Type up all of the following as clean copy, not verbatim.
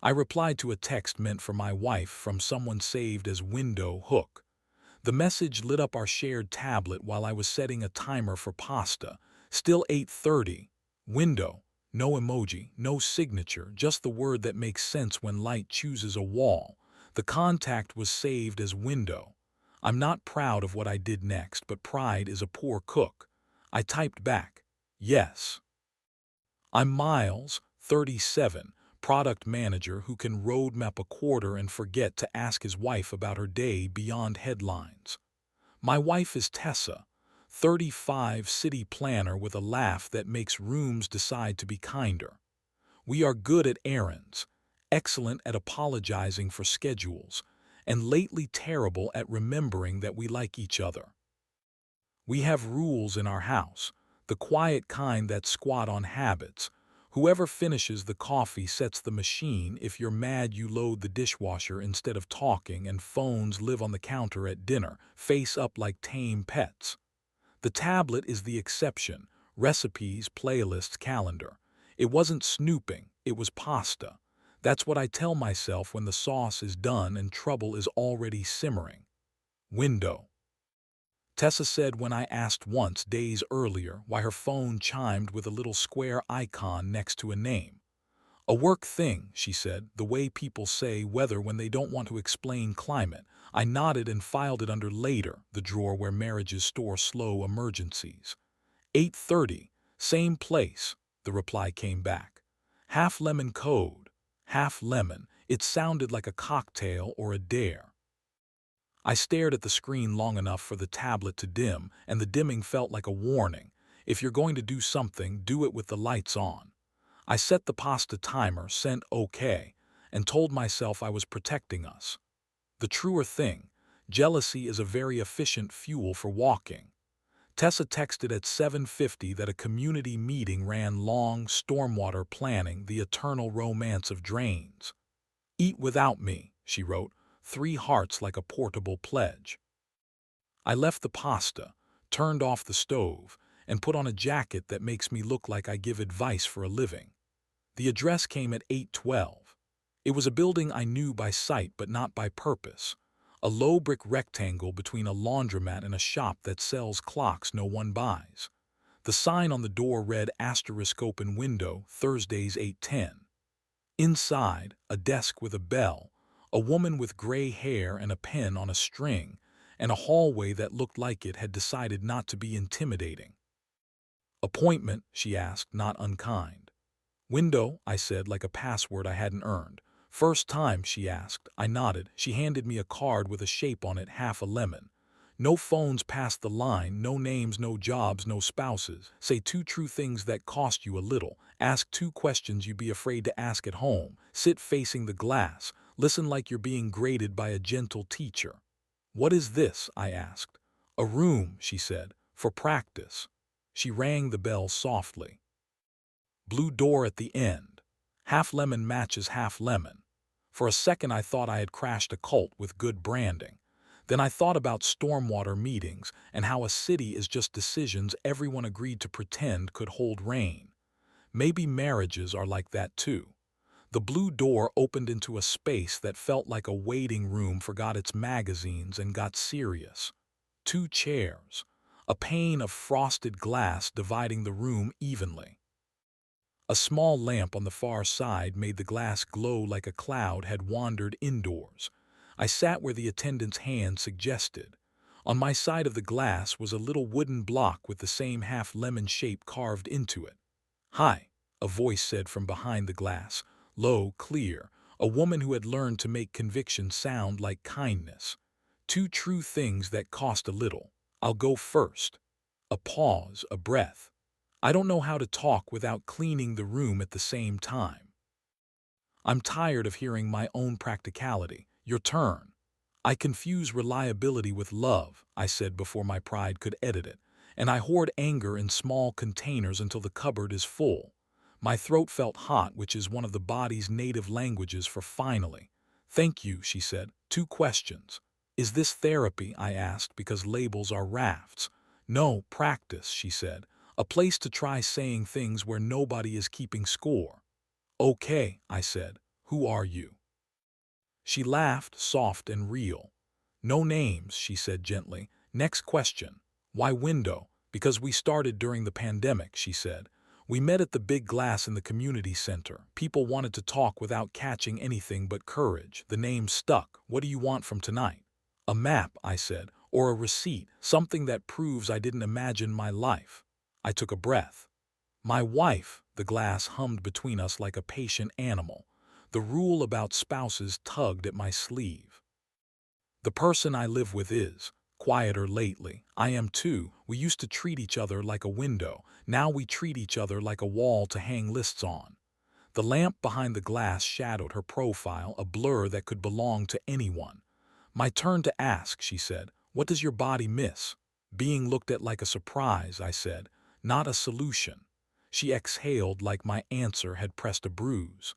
I replied to a text meant for my wife from someone saved as window hook. The message lit up our shared tablet while I was setting a timer for pasta. Still 8:30. Window. No emoji, no signature, just the word that makes sense when light chooses a wall. The contact was saved as window. I'm not proud of what I did next, but pride is a poor cook. I typed back, yes. I'm Miles, 37, product manager who can roadmap a quarter and forget to ask his wife about her day beyond headlines. My wife is Tessa, 35, city planner with a laugh that makes rooms decide to be kinder. We are good at errands, excellent at apologizing for schedules, and lately terrible at remembering that we like each other. We have rules in our house, the quiet kind that squat on habits. Whoever finishes the coffee sets the machine. If you're mad, you load the dishwasher instead of talking, and phones live on the counter at dinner, face up like tame pets. The tablet is the exception. Recipes, playlists, calendar. It wasn't snooping, it was pasta. That's what I tell myself when the sauce is done and trouble is already simmering. Window. Tessa said when I asked once days earlier why her phone chimed with a little square icon next to a name. A work thing, she said, the way people say weather when they don't want to explain climate. I nodded and filed it under later, the drawer where marriages store slow emergencies. 8:30, same place, the reply came back. Half lemon code, half lemon. It sounded like a cocktail or a dare. I stared at the screen long enough for the tablet to dim, and the dimming felt like a warning. If you're going to do something, do it with the lights on. I set the pasta timer, sent OK, and told myself I was protecting us. The truer thing, jealousy is a very efficient fuel for walking. Tessa texted at 7:50 that a community meeting ran long, stormwater planning, the eternal romance of drains. Eat without me, she wrote, 3 hearts like a portable pledge. I left the pasta, turned off the stove, and put on a jacket that makes me look like I give advice for a living. The address came at 8:12. It was a building I knew by sight but not by purpose. A low brick rectangle between a laundromat and a shop that sells clocks no one buys. The sign on the door read asterisk open window, Thursdays 8:10. Inside, a desk with a bell, a woman with gray hair and a pen on a string, and a hallway that looked like it had decided not to be intimidating. Appointment, she asked, not unkind. Window, I said, like a password I hadn't earned. First time, she asked. I nodded. She handed me a card with a shape on it, half a lemon. No phones past the line, no names, no jobs, no spouses. Say 2 true things that cost you a little. Ask 2 questions you'd be afraid to ask at home. Sit facing the glass. Listen like you're being graded by a gentle teacher. What is this? I asked. A room, she said, for practice. She rang the bell softly. Blue door at the end. Half lemon matches half lemon. For a second I thought I had crashed a cult with good branding. Then I thought about stormwater meetings and how a city is just decisions everyone agreed to pretend could hold rain. Maybe marriages are like that too. The blue door opened into a space that felt like a waiting room, forgot its magazines and got serious. 2 chairs. A pane of frosted glass dividing the room evenly. A small lamp on the far side made the glass glow like a cloud had wandered indoors. I sat where the attendant's hand suggested. On my side of the glass was a little wooden block with the same half-lemon shape carved into it. Hi, a voice said from behind the glass, low, clear, a woman who had learned to make conviction sound like kindness. 2 true things that cost a little. I'll go first. A pause, a breath. I don't know how to talk without cleaning the room at the same time. I'm tired of hearing my own practicality. Your turn. I confuse reliability with love, I said before my pride could edit it, and I hoard anger in small containers until the cupboard is full. My throat felt hot, which is one of the body's native languages for finally. Thank you, she said. 2 questions. Is this therapy? I asked, because labels are rafts. No, practice, she said. A place to try saying things where nobody is keeping score. Okay, I said. Who are you?" She laughed, soft and real. "No names," she said gently. "Next question. Why window?" "Because we started during the pandemic," she said. "We met at the big glass in the community center. People wanted to talk without catching anything but courage. The name stuck. What do you want from tonight?" "A map," I said, "or a receipt, something that proves I didn't imagine my life." I took a breath. "My wife," the glass hummed between us like a patient animal. The rule about spouses tugged at my sleeve. "The person I live with is quieter lately. I am too. We used to treat each other like a window. Now we treat each other like a wall to hang lists on." The lamp behind the glass shadowed her profile, a blur that could belong to anyone. "My turn to ask," she said. "What does your body miss?" "Being looked at like a surprise," I said, "not a solution." She exhaled like my answer had pressed a bruise.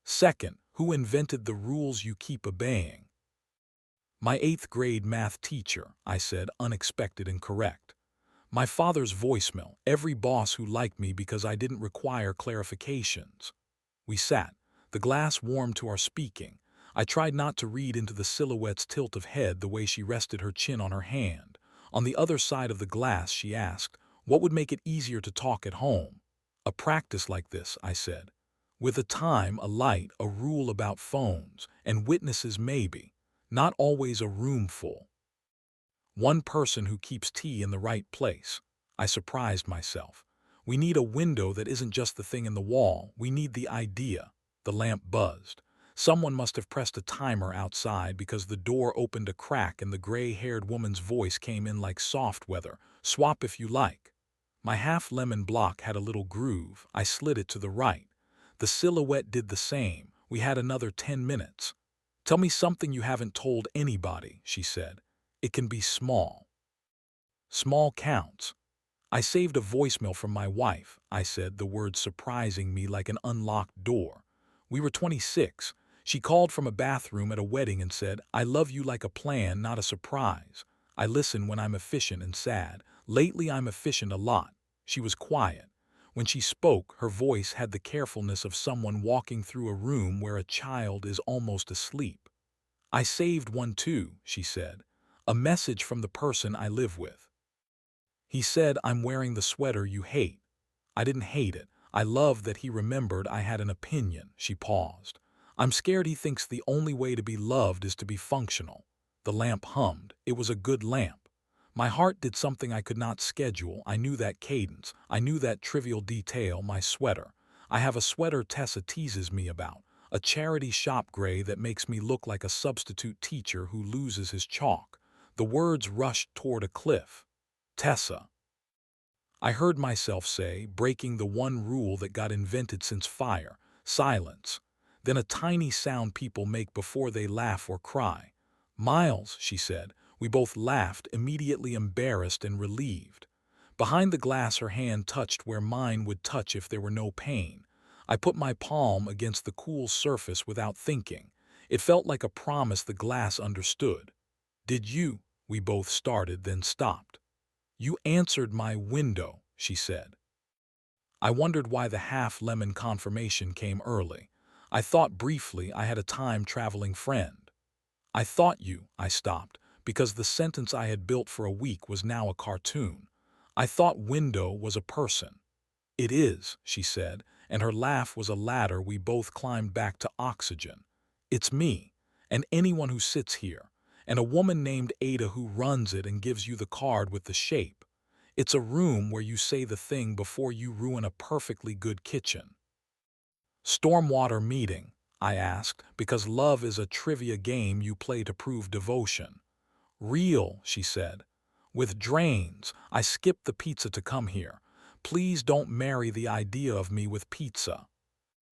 "Second, who invented the rules you keep obeying?" "My 8th grade math teacher," I said, unexpected and correct. "My father's voicemail, every boss who liked me because I didn't require clarifications." We sat. The glass warmed to our speaking. I tried not to read into the silhouette's tilt of head the way she rested her chin on her hand. On the other side of the glass, she asked, "What would make it easier to talk at home?" "A practice like this," I said. "With a time, a light, a rule about phones, and witnesses maybe. Not always a room full. One person who keeps tea in the right place." I surprised myself. "We need a window that isn't just the thing in the wall. We need the idea." The lamp buzzed. Someone must have pressed a timer outside because the door opened a crack and the gray-haired woman's voice came in like soft weather. "Swap if you like." My half-lemon block had a little groove. I slid it to the right. The silhouette did the same. We had another 10 minutes. "Tell me something you haven't told anybody," she said. "It can be small." "Small counts." "I saved a voicemail from my wife," I said, the words surprising me like an unlocked door. "We were 26. She called from a bathroom at a wedding and said, 'I love you like a plan, not a surprise.' I listen when I'm efficient and sad. Lately I'm efficient a lot." She was quiet. When she spoke, her voice had the carefulness of someone walking through a room where a child is almost asleep. "I saved one too," she said. "A message from the person I live with. He said, 'I'm wearing the sweater you hate.' I didn't hate it. I loved that he remembered I had an opinion." She paused. "I'm scared he thinks the only way to be loved is to be functional." The lamp hummed. It was a good lamp. My heart did something I could not schedule. I knew that cadence. I knew that trivial detail, my sweater. I have a sweater Tessa teases me about. A charity shop gray that makes me look like a substitute teacher who loses his chalk. The words rushed toward a cliff. "Tessa." I heard myself say, breaking the one rule that got invented since fire, silence. Then a tiny sound people make before they laugh or cry. "Miles," she said. We both laughed, immediately embarrassed and relieved. Behind the glass her hand touched where mine would touch if there were no pain. I put my palm against the cool surface without thinking. It felt like a promise the glass understood. "Did you?" We both started, then stopped. "You answered my window," she said. I wondered why the half-lemon confirmation came early. I thought briefly I had a time-traveling friend. "I thought you," I stopped, because the sentence I had built for a week was now a cartoon. "I thought window was a person." "It is," she said, and her laugh was a ladder we both climbed back to oxygen. "It's me, and anyone who sits here, and a woman named Ada who runs it and gives you the card with the shape. It's a room where you say the thing before you ruin a perfectly good kitchen." "Stormwater meeting?" I asked, because love is a trivia game you play to prove devotion. "Real," she said. "With drains. I skipped the pizza to come here. Please don't marry the idea of me with pizza."